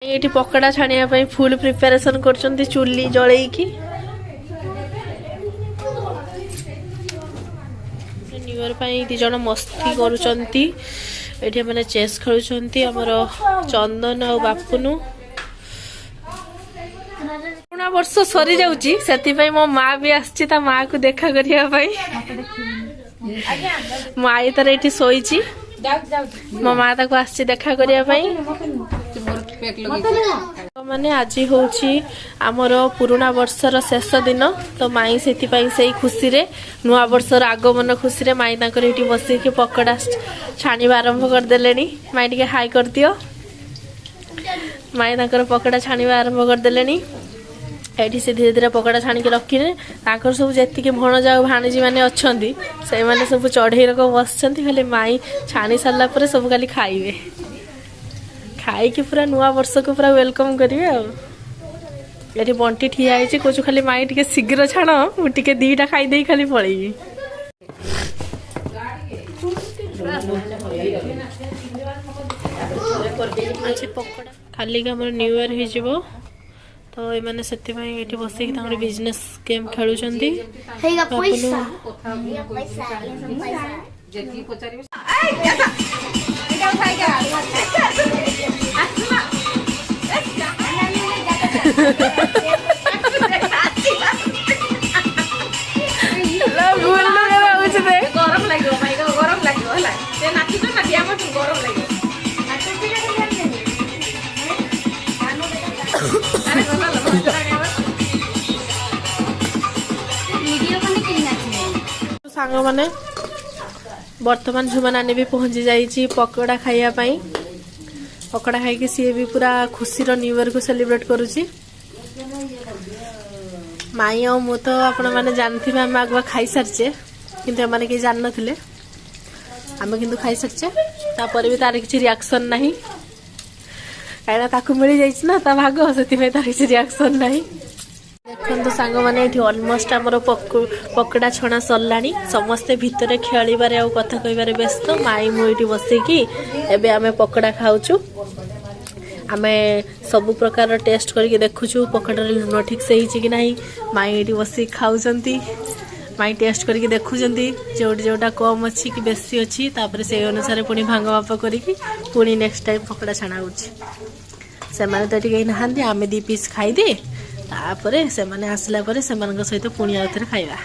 ये पकड़ा छाणिया full preparation कर चुली जलई की न्यू इयर दिज मस्ती करुँच मैंने चेस खेलुंट आमर चंदन और बापुनु पुराना वर्ष सरी जाऊँगी से मो माँ भी आसी माँ को देखा करने माई तार ये शोची मो माँ ताको आसी देखा करने माने आज हूँ आमर पुराना वर्षर शेष दिन तो माई से खुशी रे नुआ वर्षर आगमन खुशी रे माई ये बसिक पकड़ा छाणीबा आरंभ करदे माई टे हाई कर दियो माई पकड़ा छाणीबा आरंभ करदे ये से धीरे धीरे पकड़ा छाणी रखिने सब जी भणज आ भाणीजी मैंने अच्छा से मैंने सब चढ़ई रक बस खाली माई छाणी सारापर सब खाली खाइबे खाई पूरा नुआ वर्ष को पूरा वेलकम करेंगे ये बंटी ठिया है कौच खाली माई टे शीघ्र छाण मुझे दीटा खाईदे खाली पलैबी पकड़ा खाली आम न्यू इयर हो तो ये मैंने से बसिक बिजनेस गेम खेलुं गरम लगे गरम लगे नाची तो नाची गरम लगे सांग माने बर्तमान झुमा नानी भी पहुंची जाइए पकोड़ा खाइबापी पकोड़ा खाई सी भी पूरा खुशी न्यू इयर को सेलिब्रेट करुच्ची माई आ मु तो आपण मैंने जानते आम आगुआ खाई सारीचे किंतु एम कहीं जान नी आम कि खाई सारीचे तापर भी तार किसी रिएक्शन ना कहीं मिल जाइए ता भाग से तार किसी रिएक्शन ना देखो सांग मैंने अलमोस्ट आमर पकड़ा छणा सरलानी समस्ते भितर खेलिबारे आ कथा कहबारे व्यस्त माई मुझे बसिकी एबे आमे पकड़ा खाऊचु आमे सब प्रकार टेस्ट करके देखुचु पकड़ा लुण ठीक से ही कि नहीं माई ये बस खाऊंट माई टेस्ट करके देखुंट जोटा जोटा कम अच्छी कि बेसी अच्छी तापर से अनुसार पुणी भांग माप करी पुणी नेक्स्ट टाइम पकड़ा छाणा से तो ये नहांती आमे 2 पीस खाईदे तापर से माने आसला परे से मानक सहित पुणी आउथरे खाइबा